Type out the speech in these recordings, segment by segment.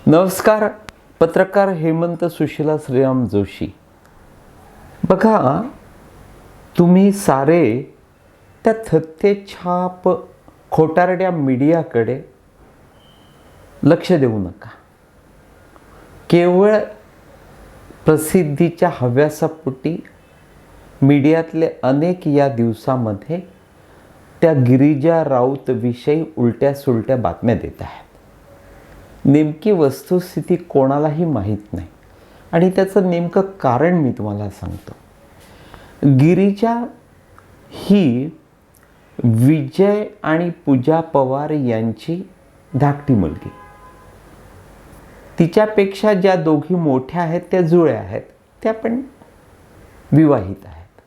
नमस्कार. पत्रकार हेमंत सुशीला श्रीराम जोशी. बघा, तुम्ही सारे त्या थत्तेछाप खोटारड्या मीडियाकडे लक्ष देऊ नका. केवळ प्रसिद्धीच्या हव्यासापोटी मीडियातले अनेक या दिवसामध्ये त्या गिरिजा राऊत विषयी उलट्या सुलट्या बातम्या देत आहेत. नेमकी वस्तुस्थिती कोणालाही माहीत नाही आणि त्याचं नेमकं कारण मी तुम्हाला सांगतो. गिरिजा ही विजय आणि पूजा पवार यांची धाकटी मुलगी. तिच्यापेक्षा ज्या दोघी मोठ्या आहेत त्या जुळ्या आहेत, त्या पण विवाहित आहेत.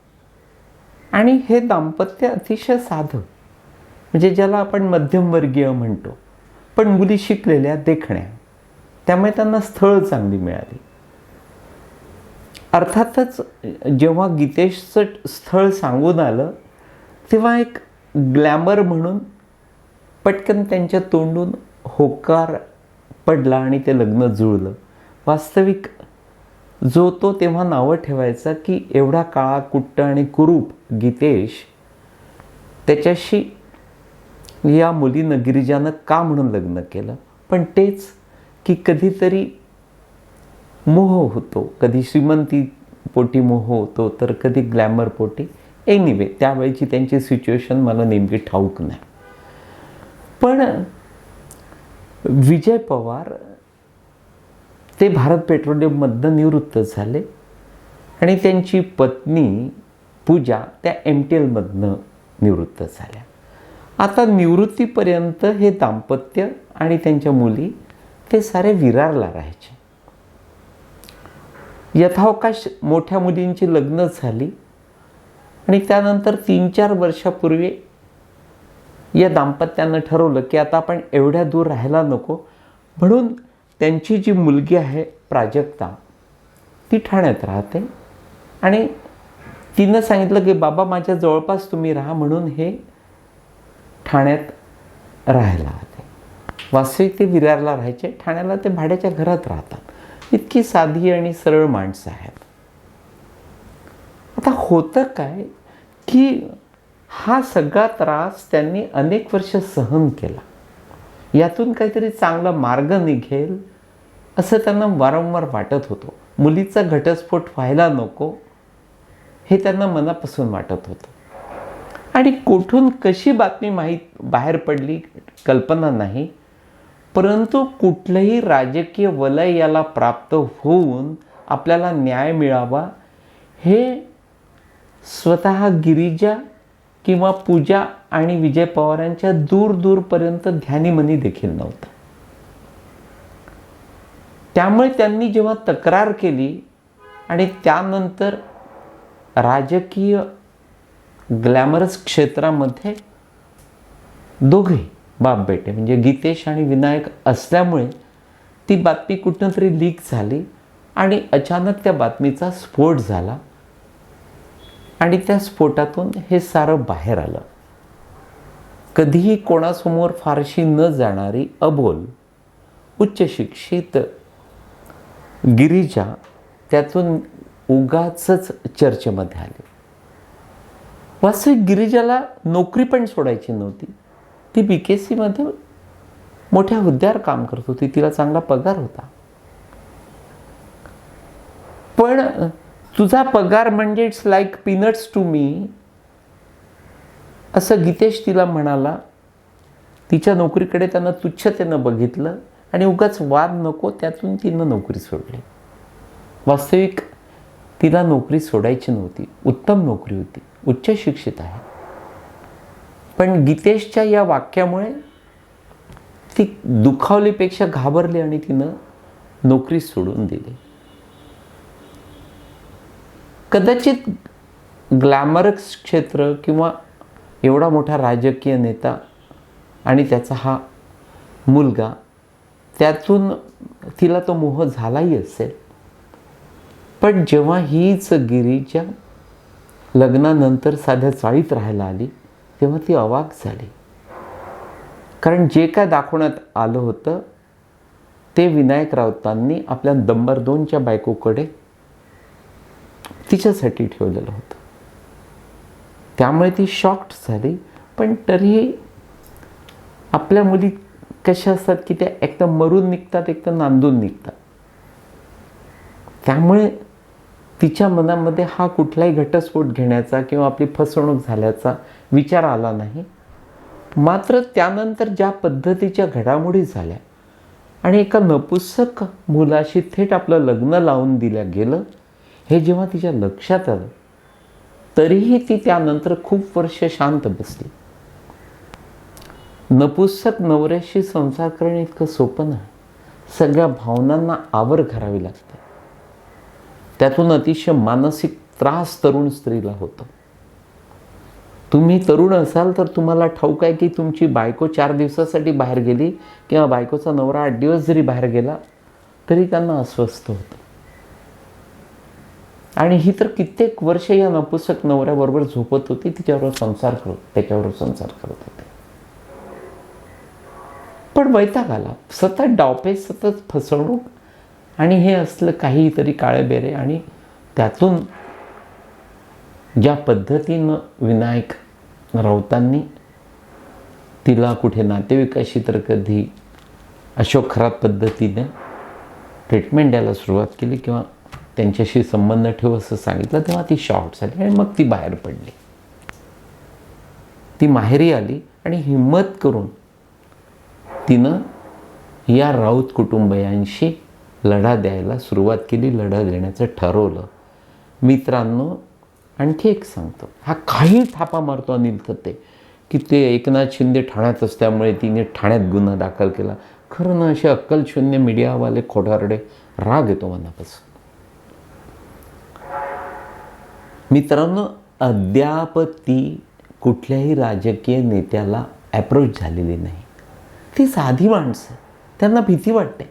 आणि हे दाम्पत्य अतिशय साधं, म्हणजे ज्याला आपण मध्यमवर्गीय म्हणतो, पण मुली शिकलेल्या देखण्या, त्यामुळे त्यांना स्थळ चांगली मिळाली. अर्थातच जेव्हा गीतेशचं स्थळ सांगून आलं तेव्हा एक ग्लॅमर म्हणून पटकन त्यांच्या तोंडून होकार पडला आणि ते लग्न जुळलं. वास्तविक जो तो तेव्हा नावं ठेवायचा की एवढा काळा कुट्ट आणि कुरूप गीतेश, त्याच्याशी या मुलीनं गिरिजानं का म्हणून लग्न केलं. पण तेच की कधीतरी मोह होतो, कधी श्रीमंती पोटी मोह होतो, तर कधी ग्लॅमर पोटी. एनिवे, त्यावेळेची त्यांची सिच्युएशन मला नेमकी ठाऊक नाही. पण विजय पवार ते भारत पेट्रोलियममधनं निवृत्त झाले आणि त्यांची पत्नी पूजा त्या MTLमधनं निवृत्त झाल्या. आता निवृत्तीपर्यंत हे दाम्पत्य आणि त्यांच्या मुली ते सारे विरारला राहायचे. यथावकाश मोठ्या मुलींची लग्न झाली आणि त्यानंतर 3-4 वर्षापूर्वी या दाम्पत्यानं ठरवलं की आता आपण एवढ्या दूर राहायला नको, म्हणून त्यांची जी मुलगी आहे प्राजक्ता, ती ठाण्यात राहते आणि तिनं सांगितलं की बाबा माझ्या जवळपास तुम्ही राहा, म्हणून हे ठाण्यात राहायला होते. वास्तविक ते विरारला राहायचे, ठाण्याला ते भाड्याच्या घरात राहतात. इतकी साधी आणि सरळ माणसं आहेत. आता होतं काय की हा सगळा त्रास त्यांनी अनेक वर्ष सहन केला. यातून काहीतरी चांगला मार्ग निघेल असं त्यांना वारंवार वाटत होतं. मुलीचा घटस्फोट व्हायला नको हे त्यांना मनापासून वाटत होतं. आणि कुठून कशी बातमी बाहेर पडली कल्पना नाही, परंतु कुठलंही राजकीय वलय याला प्राप्त होऊन आपल्याला न्याय मिळावा हे स्वतः गिरिजा किंवा पूजा आणि विजय पवारांच्या दूरपर्यंत ध्यानीमनी देखील नव्हतं. त्यामुळे त्यांनी जेव्हा तक्रार केली आणि त्यानंतर राजकीय ग्लॅमरस क्षेत्रामध्ये दोघे बाप बेटे म्हणजे गीतेश आणि विनायक असल्यामुळे ती बातमी कुठून तरी लीक झाली आणि अचानक त्या बातमीचा स्फोट झाला आणि त्या स्फोटातून हे सारं बाहेर आलं. कधीही कोणासमोर फारशी न जाणारी अबोल उच्च शिक्षित गिरिजा त्यातून उगाचच चर्चेमध्ये आली. वास्तविक गिरिजाला नोकरी पण सोडायची नव्हती. ती BKCमध्ये मोठ्या हुद्द्यावर काम करत होती, तिला चांगला पगार होता. पण तुझा पगार म्हणजे it's like peanuts to me, असं गीतेश तिला म्हणाला. तिच्या नोकरीकडे त्यानं तुच्छतेनं बघितलं आणि उगाच वाद नको त्यातून तिनं नोकरी सोडली. वास्तविक तिला नोकरी सोडायची नव्हती, उत्तम नोकरी होती, उच्च शिक्षित आहे. पण गीतेशच्या या वाक्यामुळे ती दुखावलीपेक्षा घाबरली आणि तिनं नोकरी सोडून दिली. कदाचित ग्लॅमरस क्षेत्र किंवा एवढा मोठा राजकीय नेता आणि त्याचा हा मुलगा, त्यातून तिला तो मोह झालाही असेल. पण जेव्हा हीच गिरिजा लग्नानंतर साध्या चाळीत राहायला आली तेव्हा ती अवाक झाली. कारण जे काय दाखवण्यात आलं होतं ते विनायक राऊतांनी आपल्या नंबर 2च्या बायकोकडे तिच्यासाठी ठेवलेलं होतं. त्यामुळे ती शॉक्ड झाली. पण तरीही आपल्या मुली कशा असतात की त्या एक तर मरून निघतात, एक तर नांदून निघतात. त्यामुळे तिच्या मनामध्ये हा कुठलाही घटस्फोट घेण्याचा किंवा आपली फसवणूक झाल्याचा विचार आला नाही. मात्र त्यानंतर ज्या पद्धतीच्या घडामोडी झाल्या आणि एका नपुंसक मुलाशी थेट आपलं लग्न लावून दिलं गेलं, हे जेव्हा तिच्या लक्षात आलं, तरीही ती त्यानंतर खूप वर्ष शांत बसली. नपुंसक नवऱ्याशी संसार करणं इतकं सोपं नाही. सगळ्या भावनांना आवर घालावी लागते. त्यातून अतिशय मानसिक त्रास तरुण स्त्रीला होतो. तुम्ही तरुण असाल तर तुम्हाला ठाऊक आहे की तुमची बायको 4 दिवसासाठी बाहेर गेली किंवा बायकोचा नवरा 8 दिवस जरी बाहेर गेला तरी त्यांना अस्वस्थ होतं. आणि ही तर कित्येक वर्ष या नपुंसक नवऱ्याबरोबर झोपत होती, त्याच्याबरोबर संसार करत होते. पण वैताग आला. सतत डावपेच, सतत फसवणूक आणि हे असलं काहीतरी काळेबेरे. आणि त्यातून ज्या पद्धतीनं विनायक राऊतांनी तिला कुठे नातेवाईकाशी तर कधी अशोक खराब पद्धतीने ट्रीटमेंट द्यायला सुरुवात केली किंवा त्यांच्याशी संबंध ठेव असं सांगितलं, तेव्हा ती शॉक झाली आणि मग ती बाहेर पडली. ती माहेरी आली आणि हिम्मत करून तिनं या राऊत कुटुंबियांशी लढा द्यायला सुरुवात केली, लढा देण्याचं ठरवलं. मित्रांनो, आणखी एक सांगतो, हा काही थापा मारतो अनिल थत्ते की ते एकनाथ शिंदे ठाण्यात असल्यामुळे तिने ठाण्यात गुन्हा दाखल केला. खरं ना, असे अक्कलशून्य मीडियावाले खोटारडे राग येतो मनापासून. मित्रांनो, अद्याप ती कुठल्याही राजकीय नेत्याला अप्रोच झालेली नाही. ती साधी माणसं, त्यांना भीती वाटते.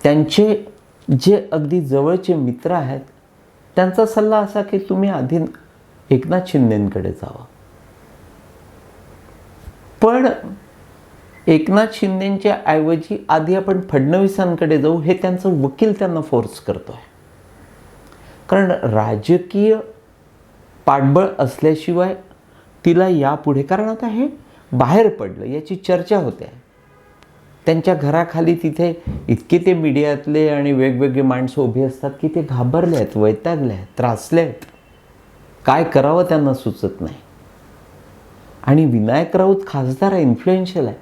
त्यांचे जे अगदी जवळचे मित्र आहेत त्यांचा सल्ला असा की तुम्ही आधी एकनाथ शिंदेंकडे जावा. पण एकनाथ शिंदेंच्या ऐवजी आधी आपण फडणवीसांकडे जाऊ, हे त्यांचं वकील त्यांना फोर्स करतोय. कारण राजकीय पाठबळ असल्याशिवाय तिला यापुढे, कारण आता हे बाहेर पडलं याची चर्चा होते. त्यांच्या घराखाली तिथे इतके ते मीडियातले आणि वेगवेगळे माणसं उभी असतात की ते घाबरले आहेत, वैतागले आहेत, त्रासले आहेत. काय करावं त्यांना सुचत नाही. आणि विनायक राऊत खासदार आहे, इन्फ्लुएन्शियल आहे.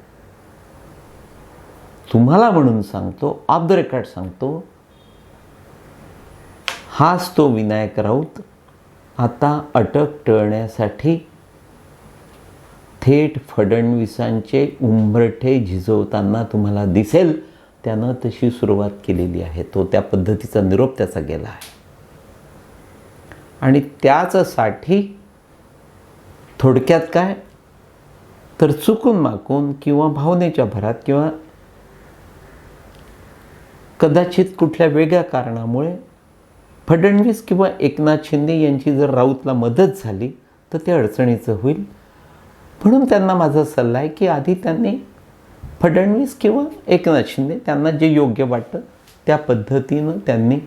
तुम्हाला म्हणून सांगतो, ऑफ द रेकॉर्ड सांगतो, हाच तो विनायक राऊत आता अटक टळण्यासाठी थेट फडणवीसांचे उंबरठे झिजवताना तुम्हाला दिसेल. त्यानं तशी सुरुवात केलेली आहे. तो त्या पद्धतीचा निरोप त्याचा गेला आहे. आणि त्याचसाठी थोडक्यात काय तर चुकून माकून किंवा भावनेच्या भरात किंवा कदाचित कुठल्या वेगळ्या कारणामुळे फडणवीस किंवा एकनाथ शिंदे यांची जर राऊतला मदत झाली तर ते अडचणीचं होईल. म्हणून त्यांना माझा सल्ला आहे की आधी त्यांनी फडणवीस किंवा एकनाथ शिंदे त्यांना जे योग्य वाटतं त्या पद्धतीनं त्यांनी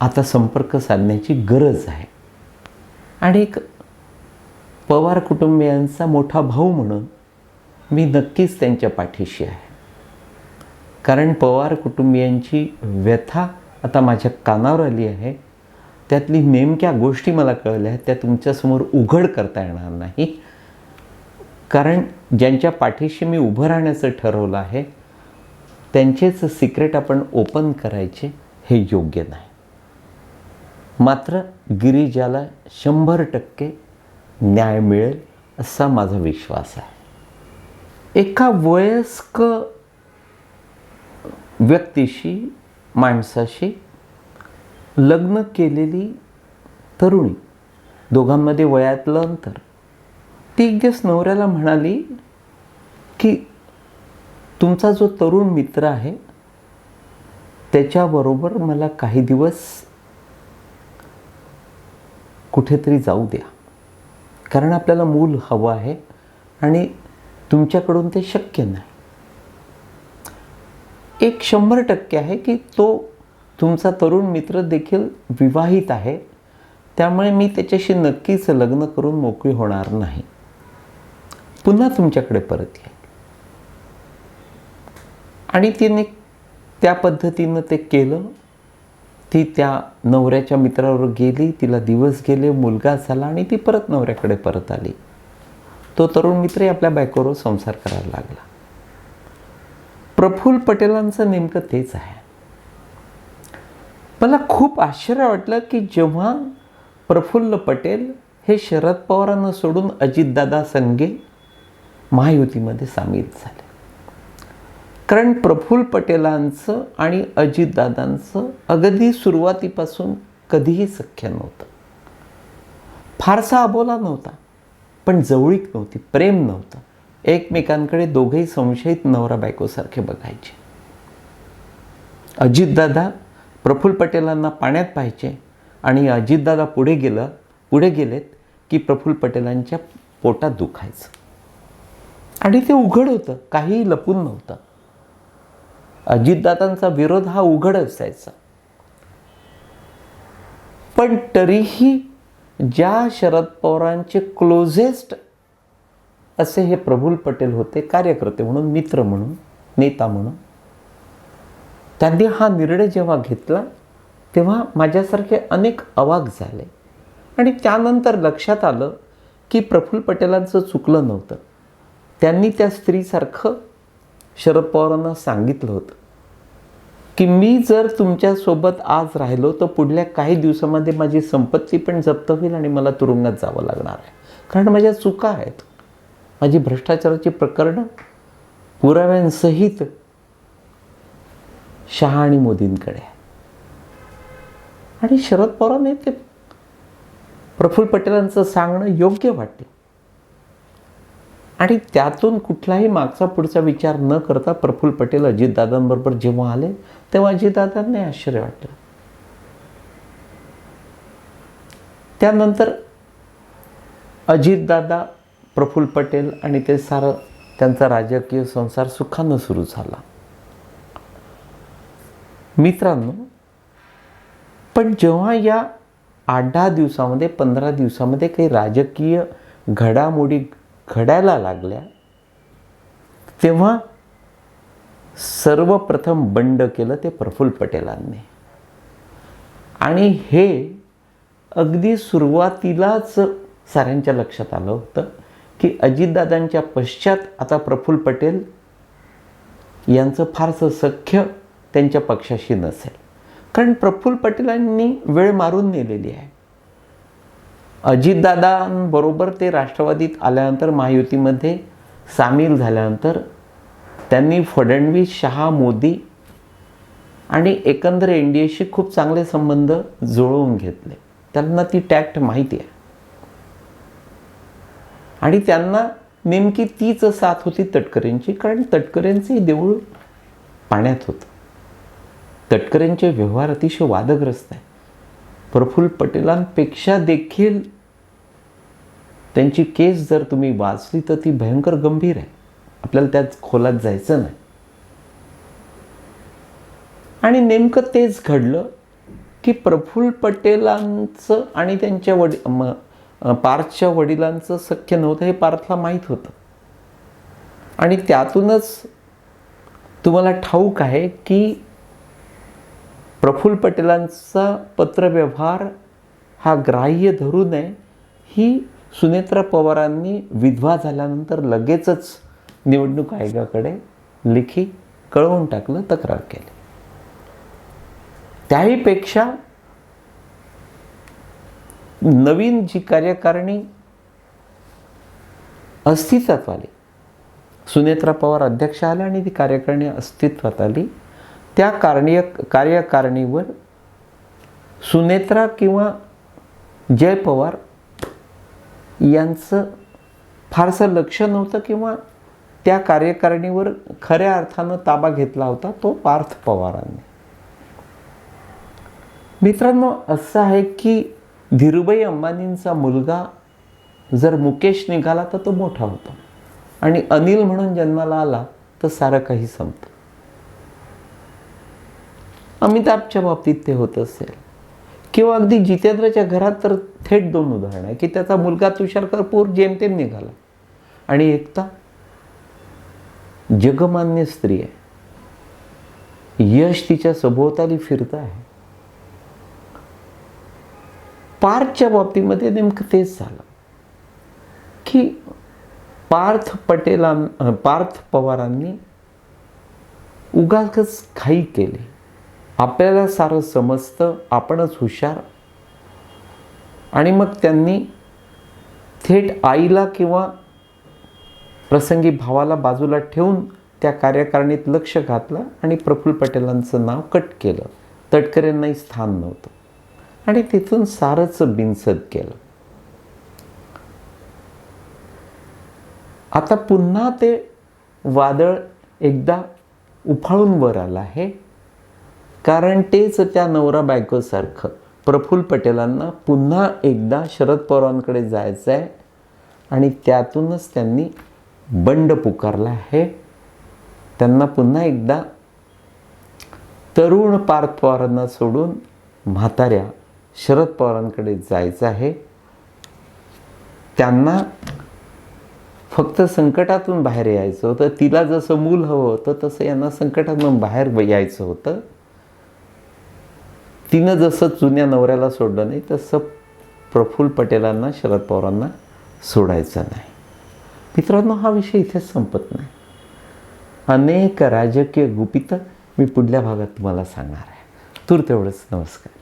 आता संपर्क साधण्याची गरज आहे. आणि एक पवार कुटुंबियांचा मोठा भाऊ म्हणून मी नक्कीच त्यांच्या पाठीशी आहे. कारण पवार कुटुंबियांची व्यथा आता माझ्या कानावर आली आहे. त्यातली नेमक्या गोष्टी मला कळल्या आहेत, त्या तुमच्यासमोर उघड करता येणार नाही. कारण ज्यांच्या पाठीशी मी उभं राहण्याचं ठरवलं आहे त्यांचेच सिक्रेट आपण ओपन करायचे हे योग्य नाही. मात्र गिरिजाला 100% न्याय मिळेल असा माझा विश्वास आहे. एका वयस्क व्यक्तीशी, माणसाशी लग्न केलेली तरुणी, दोघांमध्ये वयातलं अंतर, ती एक दिवस नवऱ्याला म्हणाली की तुमचा जो तरुण मित्र आहे त्याच्याबरोबर मला काही दिवस कुठेतरी जाऊ द्या, कारण आपल्याला मूल हवं आहे आणि तुमच्याकडून ते शक्य नाही. एक 100% आहे की तो तुमचा तरुण मित्र देखील विवाहित आहे, त्यामुळे मी त्याच्याशी नक्कीच लग्न करून मोकळी होणार नाही, पुन्हा तुमच्याकडे परत येईल. आणि तिने त्या पद्धतीनं ते केलं. ती त्या नवऱ्याच्या मित्रावर गेली, तिला दिवस गेले, मुलगा झाला आणि ती परत नवऱ्याकडे परत आली. तो तरुण मित्रही आपल्या बायकोवर संसार करायला लागला. प्रफुल्ल पटेलांचं नेमकं तेच आहे. मला खूप आश्चर्य वाटलं की जेव्हा प्रफुल्ल पटेल हे शरद पवारांना सोडून अजितदादा संगे महायुतीमध्ये सामील झाले. कारण प्रफुल्ल पटेलांचं आणि अजितदादांचं अगदी सुरुवातीपासून कधीही सख्य नव्हतं. फारसा अबोला नव्हता, पण जवळीक नव्हती, प्रेम नव्हतं. एकमेकांकडे दोघेही संशयित नवरा बायकोसारखे बघायचे. अजितदादा प्रफुल्ल पटेलांना पाण्यात पाहायचे आणि अजितदादा पुढे गेलेत की प्रफुल्ल पटेलांच्या पोटात दुखायचं. आणि ते उघड होतं, काहीही लपून नव्हतं. अजितदादांचा विरोध हा उघड असायचा. पण तरीही ज्या शरद पवारांचे क्लोजेस्ट असे हे प्रफुल्ल पटेल होते, कार्यकर्ते म्हणून, मित्र म्हणून, नेता म्हणून, त्यांनी हा निर्णय जेव्हा घेतला तेव्हा माझ्यासारखे अनेक अवाक झाले. आणि त्यानंतर लक्षात आलं की प्रफुल्ल पटेलांचं चुकलं नव्हतं. त्यांनी त्या स्त्रीसारखं शरद पवारांना सांगितलं होतं की मी जर तुमच्यासोबत आज राहिलो तर पुढल्या काही दिवसामध्ये माझी संपत्ती पण जप्त होईल आणि मला तुरुंगात जावं लागणार आहे, कारण माझ्या चुका आहेत. माझी भ्रष्टाचाराची प्रकरणं पुराव्यांसहित शहा आणि मोदींकडे आहे. आणि शरद पवारांनी ते प्रफुल्ल पटेलांचं सांगणं योग्य वाटते. आणि त्यातून कुठलाही मागचा पुढचा विचार न करता प्रफुल्ल पटेल अजितदादांबरोबर जेव्हा आले तेव्हा अजितदादांना आश्चर्य वाटलं. त्यानंतर अजितदादा, प्रफुल्ल पटेल आणि ते सारं त्यांचा राजकीय संसार सुखानं सुरू झाला. मित्रांनो, पण जेव्हा या 8-10 दिवसामध्ये, 15 दिवसामध्ये काही राजकीय घडामोडी घडायला लागल्या तेव्हा सर्वप्रथम बंड केलं ते प्रफुल्ल पटेलांनी. आणि हे अगदी सुरुवातीलाच साऱ्यांच्या लक्षात आलं होतं की अजितदादांच्या पश्चात आता प्रफुल्ल पटेल यांचं फारसं सख्य त्यांच्या पक्षाशी नसेल. कारण प्रफुल्ल पटेलांनी वेळ मारून नेलेली आहे. अजितदादांबरोबर ते राष्ट्रवादीत आल्यानंतर, महायुतीमध्ये सामील झाल्यानंतर त्यांनी फडणवीस, शहा, मोदी आणि एकंदर NDAशी खूप चांगले संबंध जुळवून घेतले. त्यांना ती टॅक्ट माहिती आहे. आणि त्यांना नेमकी तीच साथ होती तटकरेंची, कारण तटकरेंचे देऊळ पाण्यात होतं. तटकरेंचे व्यवहार अतिशय वादग्रस्त आहे. प्रफुल्ल पटेलांपेक्षा देखील त्यांची केस जर तुम्ही वाचली तर ती भयंकर गंभीर आहे. आपल्याला त्यात खोलात जायचं नाही. आणि नेमकं तेच घडलं की प्रफुल्ल पटेलांचं आणि त्यांच्या पार्थच्या वडिलांचं सख्य नव्हतं हे पार्थला माहीत होतं. आणि त्यातूनच तुम्हाला ठाऊक आहे की प्रफुल्ल पटेलांचा पत्रव्यवहार हा ग्राह्य धरू नये ही सुनेत्रा पवारांनी विधवा झाल्यानंतर लगेचच निवडणूक आयोगाकडे लेखी कळवून टाकलं, तक्रार केली. त्याहीपेक्षा नवीन जी कार्यकारिणी अस्तित्वात आली, सुनेत्रा पवार अध्यक्ष आल्या आणि ती कार्यकारिणी अस्तित्वात आली, त्या कार्यकारिणीवर सुनेत्रा किंवा जय पवार यांचं फारसं लक्ष नव्हतं किंवा त्या कार्यकारिणीवर खऱ्या अर्थानं ताबा घेतला होता तो पार्थ पवारांनी. मित्रांनो, असं आहे की धीरूभाई अंबानींचा मुलगा जर मुकेश निघाला तर तो मोठा होतो आणि अनिल म्हणून जन्माला आला तर सारं काही संपतं. अमिताभच्या बाबतीत ते होत असेल, किंवा अगदी जितेंद्रच्या घरात तर थेट 2 उदाहरणं आहे की त्याचा मुलगा तुषार कपूर जेमतेम निघाला आणि एकता जगमान्य स्त्री आहे, यश तिच्या सभोवताली फिरत आहे. पार्थच्या बाबतीमध्ये नेमकं तेच झालं की पार्थ पवारांनी उगाच घाई केली. आपल्याला सारं समजतं, आपणच हुशार, आणि मग त्यांनी थेट आईला किंवा प्रसंगी भावाला बाजूला ठेवून त्या कार्यकारिणीत लक्ष घातलं आणि प्रफुल्ल पटेलांचं नाव कट केलं. तटकरेंनाही स्थान नव्हतं आणि तिथून सारंच बिनसत केलं. आता पुन्हा ते वादळ एकदा उफाळून वर आलं आहे, कारण तेच त्या नवरा बायकोसारखं प्रफुल्ल पटेलांना पुन्हा एकदा शरद पवारांकडे जायचं आहे आणि त्यातूनच त्यांनी बंड पुकारला आहे. त्यांना पुन्हा एकदा तरुण पार्थ पवारांना सोडून म्हाताऱ्या शरद पवारांकडे जायचं आहे. त्यांना फक्त संकटातून बाहेर यायचं होतं. तिला जसं मूल हवं होतं तसं यांना संकटातून बाहेर यायचं होतं. तिनं जसं जुन्या नवऱ्याला सोडलं नाही तसं प्रफुल्ल पटेलांना शरद पवारांना सोडायचं नाही. मित्रांनो, हा विषय इथेच संपत नाही. अनेक राजकीय गुपितं मी पुढल्या भागात तुम्हाला सांगणार आहे. तूर्त एवढंच. नमस्कार.